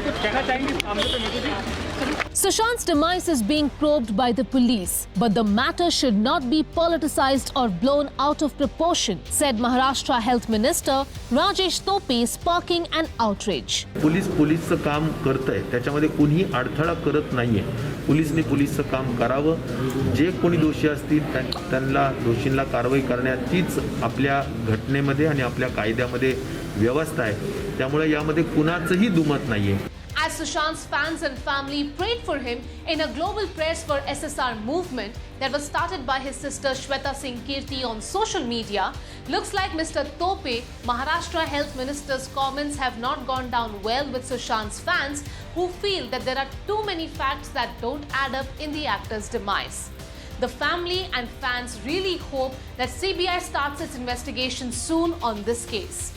कुछ कहना चाहेंगे इस मामले पे मीतू जी? Sushant's demise is being probed by the police, but the matter should not be politicized or blown out of proportion, said Maharashtra Health Minister Rajesh Tope, sparking an outrage. पोलीसचं काम करतंय, त्याच्यामध्ये कोणीही अडथळा करत नाहीये. पोलिसने पोलीसचं काम करावं. जे कोणी दोषी असतील त्यांना दोषींना कारवाई करण्याचीच आपल्या घटनेमध्ये आणि आपल्या कायद्यामध्ये व्यवस्था आहे. त्यामुळे यामध्ये कुणाचंही दुमत नाहीये. As Sushant's fans and family prayed for him in a global prayers for SSR movement that was started by his sister Shweta Singh Kirti on social media, looks like Mr. Tope, Maharashtra Health Minister's comments have not gone down well with Sushant's fans, who feel that there are too many facts that don't add up in the actor's demise. The family and fans really hope that CBI starts its investigation soon on this case.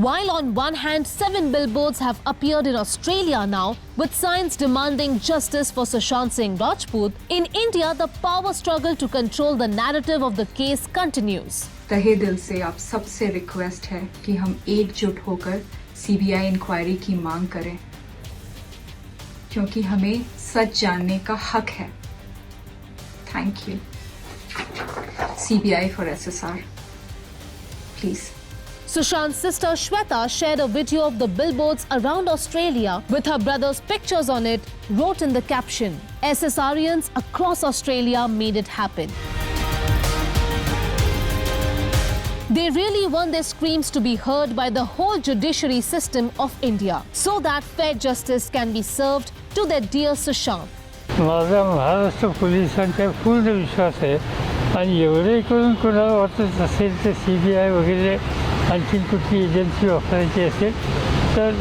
While on one hand, 7 billboards have appeared in Australia now, with signs demanding justice for Sushant Singh Rajput, in India, the power struggle to control the narrative of the case continues. तहे दिल से आप सबसे request है कि हम एकजुट होकर सीबीआई इंक्वायरी की मांग करें, क्योंकि हमें सच जानने का हक है. Thank you. CBI for SSR, please. Sushant's sister Shweta shared a video of the billboards around Australia with her brother's pictures on it, wrote in the caption, "SSRians across Australia made it happen." They really want their screams to be heard by the whole judiciary system of India, so that fair justice can be served to their dear Sushant. माझा महाराष्ट्र पोलिसांच्या पूर्ण विश्वास आहे आणि एवढे करून कोणाला वाटत असेल तर CBI वगैरे आणखी कुठली एजन्सी वापरायची असेल तर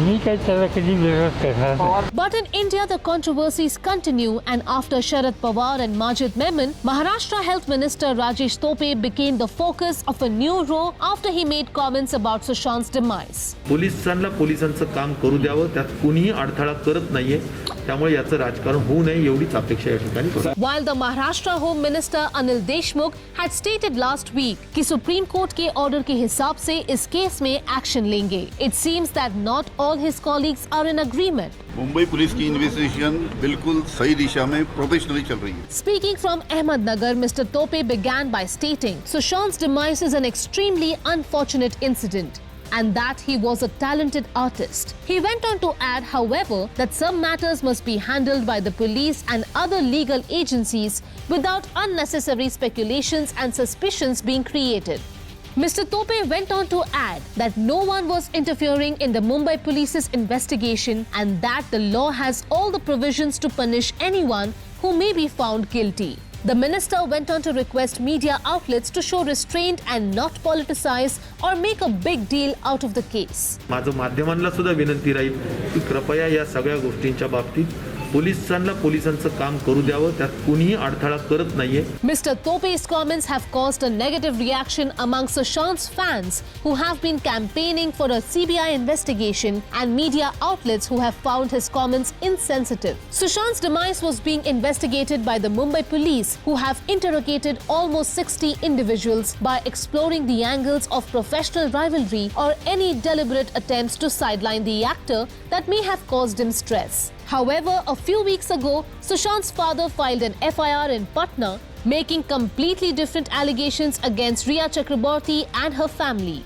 मी काही त्याला कधी विरोध करणार नाही. But in India, the controversies continue, and after Sharad Pawar and Majid Memon, Maharashtra Health Minister Rajesh Tope became the focus of a new row after he made comments about Sushant's demise. पोलिसांचं काम करू द्यावं, त्यात कुणीही अडथळा करत नाहीये. त्यामुळे याचं राजकारण होऊ नये एवढीच अपेक्षा या ठिकाणी करू. While the Maharashtra Home Minister Anil Deshmukh had stated last week कि Supreme Court के order के हिसाब से इस केस में एक्शन लेंगे, it seems that not all his colleagues are in agreement. Mumbai police की इन्वेस्टिगेशन बिल्कुल सही दिशा में प्रोफेशनली चल रही है. Speaking from Ahmednagar, Mr. Tope began by stating Sushant's demise is an extremely unfortunate incident, and that he was a talented artist. He went on to add, however, that some matters must be handled by the police and other legal agencies without unnecessary speculations and suspicions being created. Mr. Tope went on to add that no one was interfering in the Mumbai police's investigation and that the law has all the provisions to punish anyone who may be found guilty. The minister went on to request media outlets to show restraint and not politicize or make a big deal out of the case. माझं माध्यमांना सुद्धा विनंती राहील की कृपया या सगळ्या गोष्टींच्या बाबतीत पोलिसांचं काम करू द्यावं, त्यात कुणीही अडथळा करत नाहीये. Mr. Tope's comments have caused a negative reaction among Sushant's fans who have been campaigning for a CBI investigation and media outlets who have found his comments insensitive. Sushant's demise was being investigated by the Mumbai police, who have interrogated almost 60 individuals by exploring the angles of professional rivalry or any deliberate attempts to sideline the actor that may have caused him stress. However, a few weeks ago, Sushant's father filed an FIR in Patna, making completely different allegations against Riya Chakraborty and her family.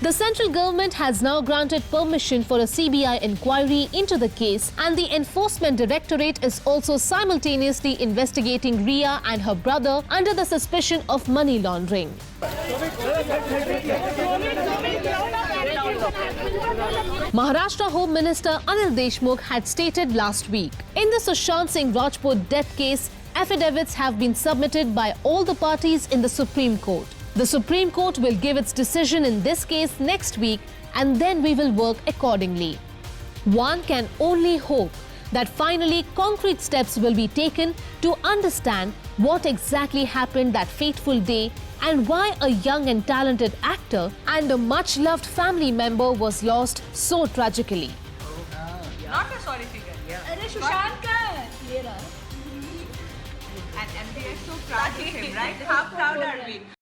The central government has now granted permission for a CBI inquiry into the case, and the Enforcement Directorate is also simultaneously investigating Riya and her brother under the suspicion of money laundering. Maharashtra Home Minister Anil Deshmukh had stated last week, in the Sushant Singh Rajput death case, affidavits have been submitted by all the parties in the Supreme Court. The Supreme Court will give its decision in this case next week, and then we will work accordingly. One can only hope that finally concrete steps will be taken to understand what exactly happened that fateful day and why a young and talented actor and a much-loved family member was lost so tragically. Not a sorry figure. Yeah. Sushant ka ye raha. And we are so proud of him, right? How proud are we?